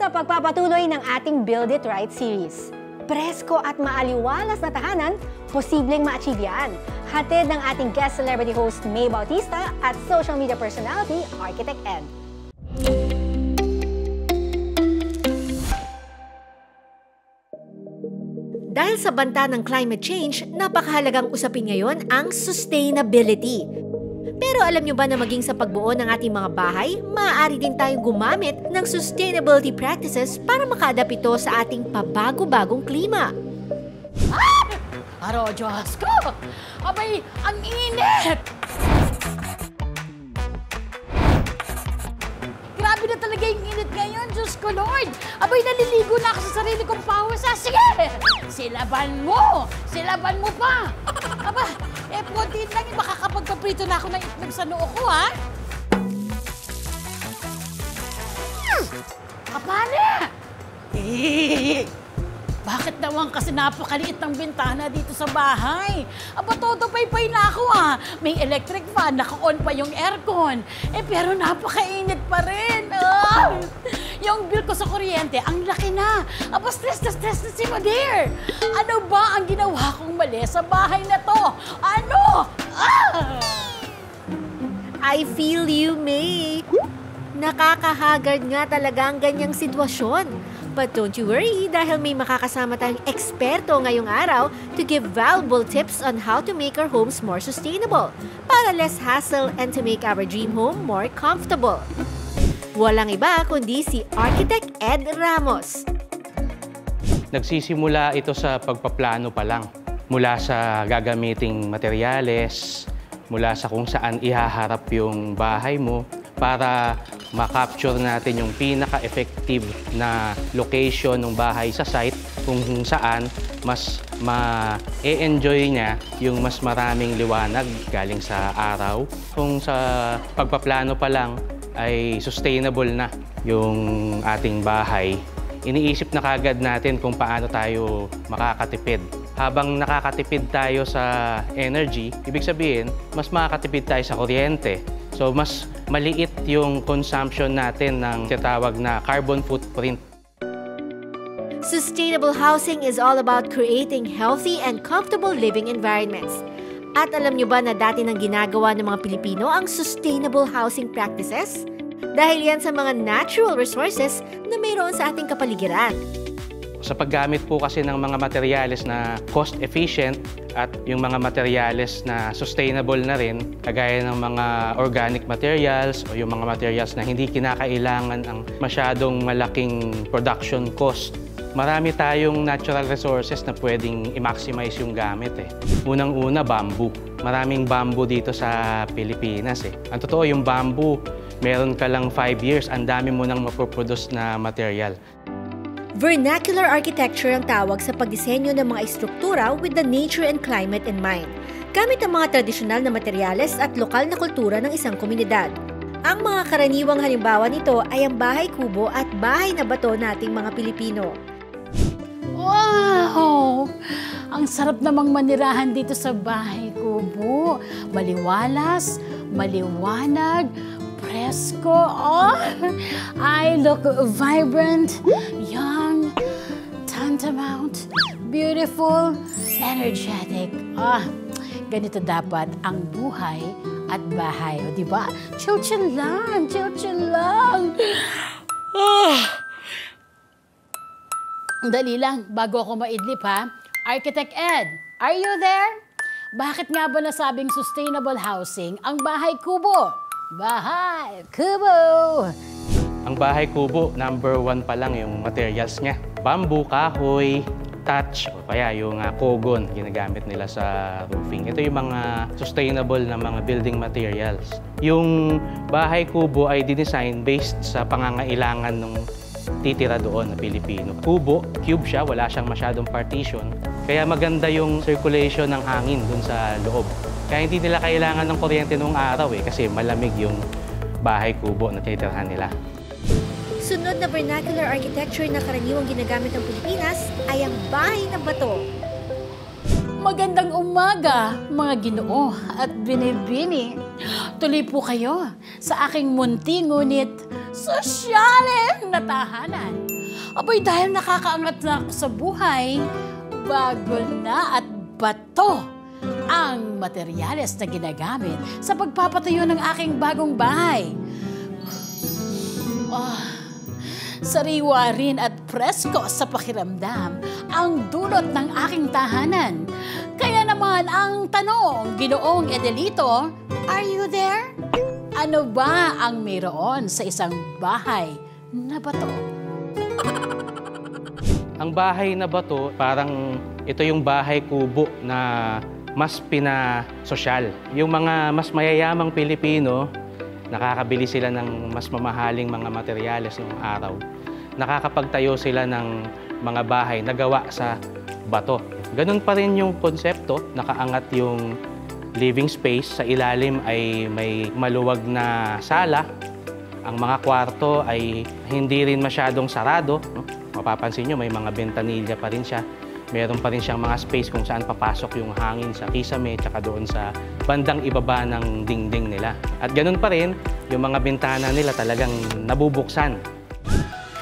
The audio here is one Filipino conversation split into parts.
sa pagpapatuloy ng ating Build It Right series. Presko at maaliwalas na tahanan, posibleng ma-achieve yan. Hatid ng ating guest celebrity host May Bautista at social media personality Architect Ed. Dahil sa banta ng climate change, napakahalagang usapin ngayon ang sustainability. Pero alam nyo ba na maging sa pagbuo ng ating mga bahay, maaari din tayong gumamit ng sustainability practices para maka-adapt ito sa ating pabago-bagong klima? Aro, Diyos ko! Abay, ang init! Grabe na talaga yung init ngayon, Diyos ko, Lord! Abay, naliligo na ako sa sarili kong pawis. Sige! Silaban mo! Silaban mo pa! Aba, putin lang yung makakapagpaprito na ako ng itlog sa noo ko, ha? Kapana! Bakit naman kasi napakaliit ng bintana dito sa bahay? Aba, todo paypay na ako, ha? May electric fan, naka-on pa yung aircon. Pero napakainit pa rin. Yung bill ko sa kuryente, ang laki na. Aba, stress na si Madir. Ano ba ang ginawa kong mali sa bahay na to? Ano? I feel you, May. Nakakahagard nga talaga ang ganyang sitwasyon. But don't you worry dahil may makakasama tayong eksperto ngayong araw to give valuable tips on how to make our homes more sustainable para less hassle and to make our dream home more comfortable. Walang iba kundi si Architect Ed Ramos. Nagsisimula ito sa pagpaplano pa lang. Mula sa gagamiting materyales, mula sa kung saan ihaharap yung bahay mo para ma-capture natin yung pinaka-effective na location ng bahay sa site kung saan mas ma-enjoy niya yung mas maraming liwanag galing sa araw. Kung sa pagpaplano pa lang ay sustainable na yung ating bahay, iniisip na kagad natin kung paano tayo makakatipid. Habang nakakatipid tayo sa energy, ibig sabihin, mas makakatipid tayo sa kuryente. So, mas maliit yung consumption natin ng tinatawag na carbon footprint. Sustainable housing is all about creating healthy and comfortable living environments. At alam nyo ba na dati nang ginagawa ng mga Pilipino ang sustainable housing practices? Dahil yan sa mga natural resources na mayroon sa ating kapaligiran. Sa paggamit po kasi ng mga materyales na cost-efficient at yung mga materyales na sustainable na rin, kagaya ng mga organic materials o yung mga materials na hindi kinakailangan ang masyadong malaking production cost, marami tayong natural resources na pwedeng i-maximize yung gamit. Unang-una, bamboo. Maraming bamboo dito sa Pilipinas. Ang totoo, yung bamboo, meron ka lang 5 years, ang dami mo nang mapoproduce na material. Vernacular architecture ang tawag sa pagdisenyo ng mga istruktura with the nature and climate in mind, gamit ang mga tradisyonal na materyales at lokal na kultura ng isang komunidad. Ang mga karaniwang halimbawa nito ay ang bahay kubo at bahay na bato nating mga Pilipino. Wow! Ang sarap namang manirahan dito sa bahay kubo. Maliwalas, maliwanag, presko. I look vibrant, young, tantamount, beautiful, energetic. Ganito dapat ang buhay at bahay. O, diba? Chill-chill lang, chill-chill lang. Dali lang, bago ako maidlip, ha? Architect Ed, are you there? Bakit nga ba nasabing sustainable housing ang bahay kubo? Bahay kubo! Ang bahay kubo, number 1 pa lang yung materials niya. Bamboo, kahoy, thatch, o kaya yung kogon ginagamit nila sa roofing. Ito yung mga sustainable na mga building materials. Yung bahay kubo ay dinesign based sa pangangailangan ng titira doon na Pilipino. Kubo, cube siya, wala siyang masyadong partition. Kaya maganda yung circulation ng hangin dun sa loob. Kaya hindi nila kailangan ng kuryente noong araw kasi malamig yung bahay kubo na tinitirhan nila. Sunod na vernacular architecture na karaniwang ginagamit ng Pilipinas ay ang bahay na bato. Magandang umaga, mga Ginoo at binibini. Tuloy po kayo sa aking munti ngunit sosyale na tahanan. Abay, dahil nakakaangat na ako sa buhay, bago na at bato ang materyales na ginagamit sa pagpapatayo ng aking bagong bahay. Sariwa rin at presko sa pakiramdam ang dulot ng aking tahanan. Kaya naman ang tanong, Ginoong Edelito, are you there? Ano ba ang mayroon sa isang bahay na bato? Ang bahay na bato, parang ito yung bahay kubo na mas pinasosyal. Yung mga mas mayayamang Pilipino, nakakabili sila ng mas mamahaling mga materyales noong araw. Nakakapagtayo sila ng mga bahay na gawa sa bato. Ganun pa rin yung konsepto, nakaangat yung living space. Sa ilalim ay may maluwag na sala. Ang mga kwarto ay hindi rin masyadong sarado. Mapapansin nyo, may mga bentanilya pa rin siya. Meron pa rin siyang mga space kung saan papasok yung hangin sa kisame tsaka doon sa bandang ibaba ng dingding nila. At ganun pa rin, yung mga bintana nila talagang nabubuksan.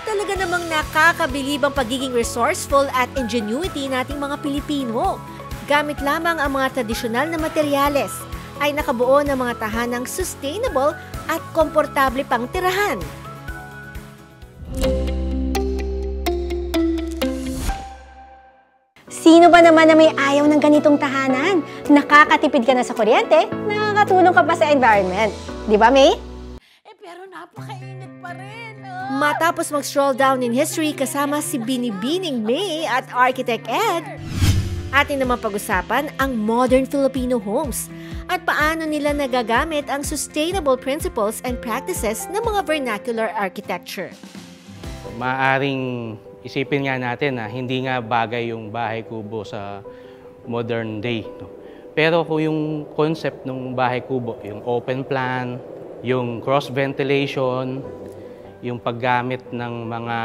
Talaga namang nakakabilib ang pagiging resourceful at ingenuity nating mga Pilipino. Gamit lamang ang mga tradisyonal na materyales, ay nakabuo ng mga tahanang sustainable at komportable pang tirahan. Sino ba naman na may ayaw ng ganitong tahanan? Nakakatipid ka na sa kuryente, nakakatulong ka pa sa environment. Di ba, May? Pero napakainit pa rin. Matapos mag-stroll down in history kasama si Binibining May at Architect Ed, atin naman pag-usapan ang modern Filipino homes at paano nila nagagamit ang sustainable principles and practices ng mga vernacular architecture. Maaring isipin nga natin na hindi nga bagay yung bahay kubo sa modern day. Pero kung yung concept ng bahay kubo, yung open plan, yung cross ventilation, yung paggamit ng mga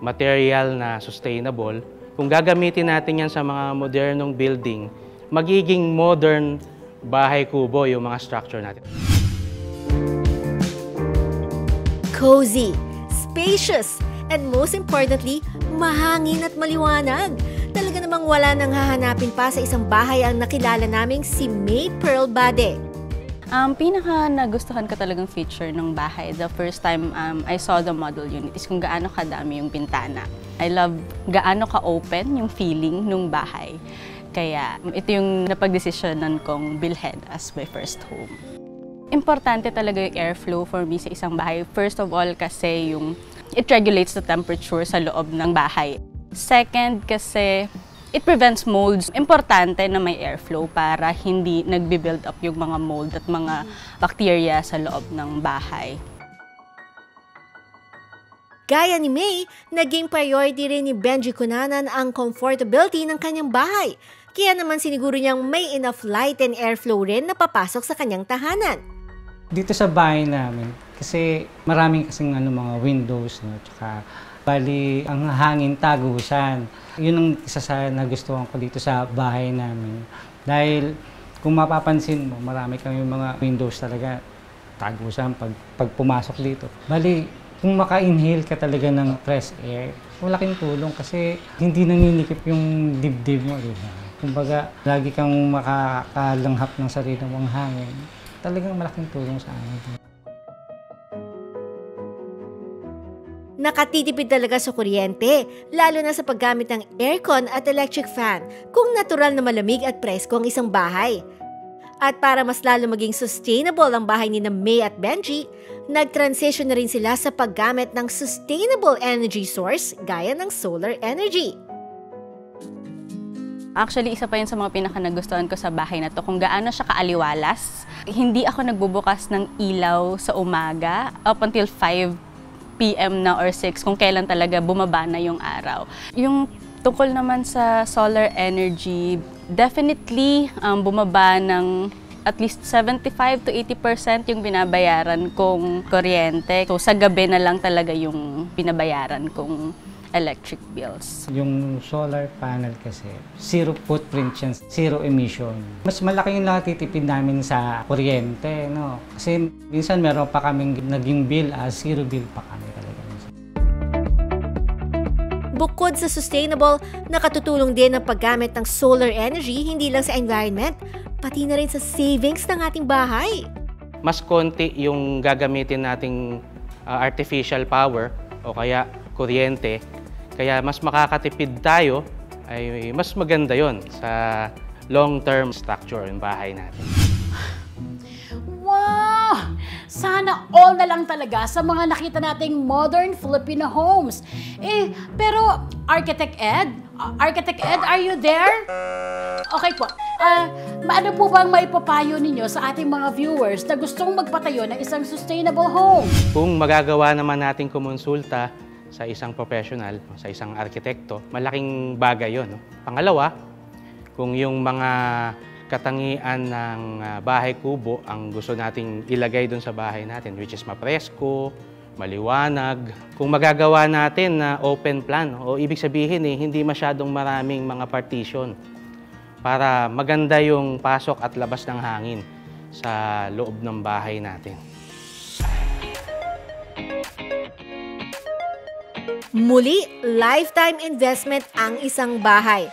material na sustainable, kung gagamitin natin yan sa mga modernong building, magiging modern bahay kubo yung mga structure natin. Cozy, spacious, and most importantly, mahangin at maliwanag. Talaga namang wala nang hahanapin pa sa isang bahay ang nakilala naming si May Pearl Bade. Pinaka nagustuhan ko talagang feature ng bahay, the first time I saw the model unit, is kung gaano kadami yung bintana. I love gaano ka-open yung feeling ng bahay. Kaya ito yung napagdesisyonan kong bilhin as my first home. Importante talaga yung airflow for me sa isang bahay. First of all, kasi it regulates the temperature sa loob ng bahay. Second, kasi it prevents molds. Importante na may airflow para hindi nagbi-build up yung mga mold at mga bacteria sa loob ng bahay. Gaya ni May, naging priority rin ni Benji Cunanan ang comfortability ng kanyang bahay. Kaya naman siniguro niyang may enough light and airflow rin na papasok sa kanyang tahanan. Dito sa bahay namin, kasi maraming kasing mga windows, no? Tsaka, bali, ang hangin tagusan. Yun ang isa sa nagustuhan ko dito sa bahay namin. Dahil kung mapapansin mo, marami kami mga windows talaga tagusan pag pumasok dito. Bali, kung maka-inhale ka talaga ng fresh air, malaking tulong kasi hindi nanginikip yung dibdib mo, di ba? Kumbaga, lagi kang makakalanghap ng sarili mong hangin. Talagang malaking tulong sa amin. Nakatitipid talaga sa kuryente, lalo na sa paggamit ng aircon at electric fan, kung natural na malamig at presko ang isang bahay. At para mas lalo maging sustainable ang bahay ni May at Benji, nag-transition na rin sila sa paggamit ng sustainable energy source gaya ng solar energy. Actually, isa pa yun sa mga pinaka-nagustuhan ko sa bahay na to, kung gaano siya kaaliwalas. Hindi ako nagbubukas ng ilaw sa umaga up until 5 p.m. na or 6 kung kailan talaga bumaba na yung araw. Yung tungkol naman sa solar energy, definitely bumaba ng at least 75 to 80% yung binabayaran kong kuryente. So sa gabi na lang talaga yung binabayaran kong electric bills. Yung solar panel kasi, zero footprint yan, zero emission. Mas malaki yung natitipid namin sa kuryente, no? Kasi minsan meron pa kaming naging bill, zero bill pa kami talaga. Bukod sa sustainable, nakatutulong din ang paggamit ng solar energy hindi lang sa environment, pati na rin sa savings ng ating bahay. Mas konti yung gagamitin nating artificial power o kaya kuryente, kaya mas makakatipid tayo, ay mas maganda yon sa long-term structure ng bahay natin. Wow! Sana all na lang talaga sa mga nakita nating modern Filipino homes. Pero Architect Ed, are you there? Okay po. Ano po bang maipapayo ninyo sa ating mga viewers na gustong magpatayo ng isang sustainable home? Kung magagawa naman natin kumonsulta sa isang professional, sa isang arkitekto, malaking bagay yon. Pangalawa, kung yung mga katangian ng bahay kubo ang gusto nating ilagay doon sa bahay natin, which is mapresko, maliwanag. Kung magagawa natin na open plan, o ibig sabihin hindi masyadong maraming mga partition para maganda yung pasok at labas ng hangin sa loob ng bahay natin. Muli, lifetime investment ang isang bahay.